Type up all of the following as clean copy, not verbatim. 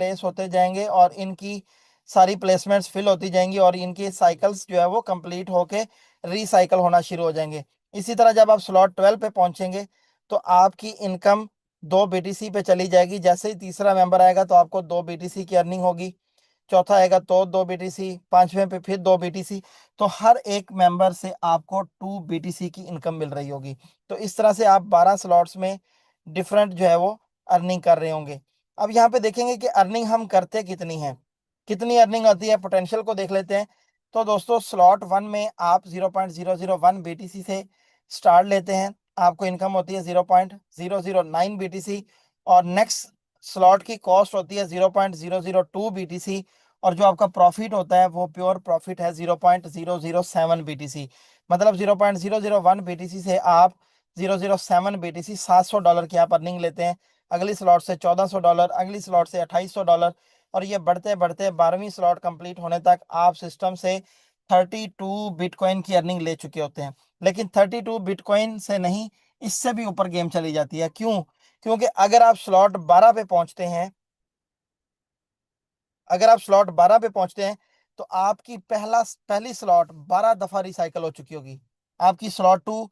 Place होते जाएंगे और इनकी सारी प्लेसमेंट्स फिल होती जाएंगी और इनके साइकिल्स जो है वो कंप्लीट होके रिसाइकल होना शुरू हो जाएंगे। इसी तरह जब आप स्लॉट 12 पे पहुंचेंगे तो आपकी इनकम 2 BTC पे चली जाएगी। जैसे ही तीसरा मेंबर आएगा तो आपको 2 BTC की अर्निंग होगी, चौथा आएगा तो 2 BTC, पांचवें पे फिर 2 BTC। तो हर एक मेंबर से आपको 2 BTC की इनकम मिल रही होगी। तो इस तरह से आप 12 स्लॉट्स में डिफरेंट जो है वो अर्निंग कर रहे होंगे। अब यहाँ पे देखेंगे कि अर्निंग हम करते कितनी है, कितनी अर्निंग होती है, पोटेंशियल को देख लेते हैं। तो दोस्तों स्लॉट 1 में आप 0.001 BTC से स्टार्ट लेते हैं, आपको इनकम होती है 0.009 BTC। और नेक्स्ट स्लॉट की कॉस्ट होती है 0.002 BTC। और जो आपका प्रॉफिट होता है वो प्योर प्रॉफिट है 0.007 BTC। मतलब 0.001 BTC से आप 007 BTC, $700 की आप अर्निंग लेते हैं। अगली स्लॉट से $1400, अगली स्लॉट से $2800। और ये बढ़ते बढ़ते 12वीं स्लॉट कंप्लीट होने तक आप सिस्टम से 32 बिटकॉइन की अर्निंग ले चुके होते हैं। लेकिन 32 बिटकॉइन से नहीं, इससे भी ऊपर गेम चली जाती है। क्यों? क्योंकि अगर आप स्लॉट 12 पे पहुंचते हैं तो आपकी पहली स्लॉट 12 दफा रिसाइकल हो चुकी होगी। आपकी स्लॉट 2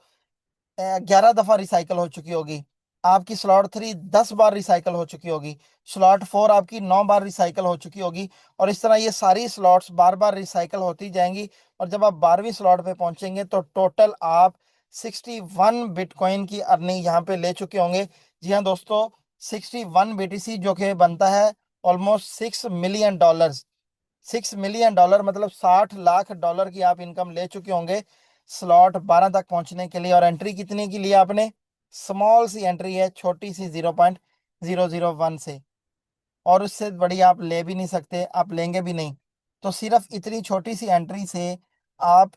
11 दफा रिसाइकल हो चुकी होगी। आपकी स्लॉट 3 10 बार रिसाइकल हो चुकी होगी। स्लॉट 4 आपकी 9 बार रिसाइकल हो चुकी होगी। और इस तरह ये सारी स्लॉट्स बार बार रिसाइकल होती जाएंगी। और जब आप 12वीं स्लॉट पे पहुंचेंगे तो टोटल आप 61 बिटकॉइन की अर्निंग यहाँ पे ले चुके होंगे। जी हाँ दोस्तों, 61 BTC जो कि बनता है ऑलमोस्ट $6 मिलियन। $6 मिलियन मतलब $60 लाख की आप इनकम ले चुके होंगे स्लॉट 12 तक पहुंचने के लिए। और एंट्री कितने की ली आपने? स्मॉल सी एंट्री है, छोटी सी 0.001 से। और उससे बड़ी आप ले भी नहीं सकते, आप लेंगे भी नहीं। तो सिर्फ इतनी छोटी सी एंट्री से आप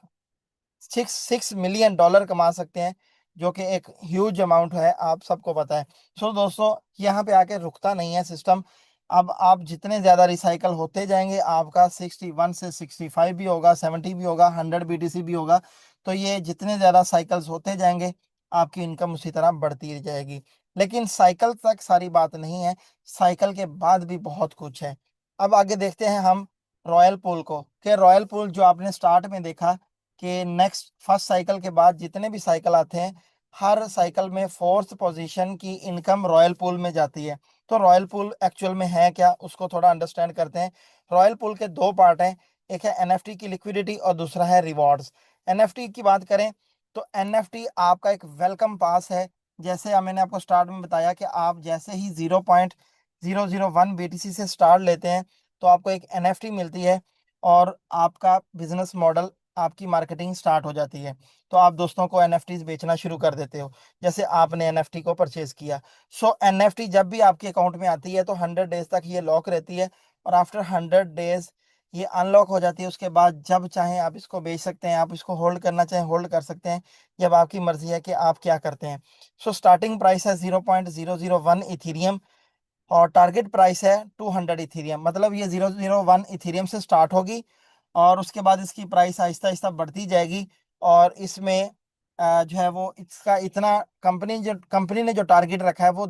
$6 मिलियन कमा सकते हैं, जो कि एक ह्यूज अमाउंट है, आप सबको पता है। सो दोस्तों यहाँ पे आके रुकता नहीं है सिस्टम। अब आप जितने ज्यादा रिसाइकल होते जाएंगे आपका 61 से 65 भी होगा, 70 भी होगा, 100 BTC भी होगा। तो ये जितने ज्यादा साइकिल्स होते जाएंगे आपकी इनकम उसी तरह बढ़ती जाएगी। लेकिन साइकिल तक सारी बात नहीं है, साइकिल के बाद भी बहुत कुछ है। अब आगे देखते हैं हम रॉयल पूल को, कि रॉयल पूल जो आपने स्टार्ट में देखा कि नेक्स्ट फर्स्ट साइकिल के बाद जितने भी साइकिल आते हैं हर साइकिल में फोर्थ पोजीशन की इनकम रॉयल पूल में जाती है। तो रॉयल पूल एक्चुअल में है क्या, उसको थोड़ा अंडरस्टैंड करते हैं। रॉयल पूल के दो पार्ट हैं, एक है एनएफटी की लिक्विडिटी और दूसरा है रिवॉर्ड्स। एनएफटी की बात करें तो एनएफटी आपका एक वेलकम पास है। जैसे मैंने आपको स्टार्ट में बताया कि आप जैसे ही 0.001 BTC से स्टार्ट लेते हैं तो आपको एक एनएफटी मिलती है और आपका बिजनेस मॉडल, आपकी मार्केटिंग स्टार्ट हो जाती है। तो आप दोस्तों को एनएफटीज बेचना शुरू कर देते हो, जैसे आपने एनएफटी को परचेज किया। सो एनएफटी जब भी आपके अकाउंट में आती है तो 100 डेज तक ये लॉक रहती है। और आफ्टर 100 डेज ये अनलॉक हो जाती है। उसके बाद जब चाहें आप इसको बेच सकते हैं, आप इसको होल्ड करना चाहें होल्ड कर सकते हैं, जब आपकी मर्जी है कि आप क्या करते हैं। सो स्टार्टिंग प्राइस है 0.001 इथीरियम और टारगेट प्राइस है 200 इथीरियम। मतलब ये 001 इथीरियम से स्टार्ट होगी और उसके बाद इसकी प्राइस आहिस्ता आहिस्ता बढ़ती जाएगी। और इसमें जो है वो इसका इतना कंपनी ने जो टारगेट रखा है वो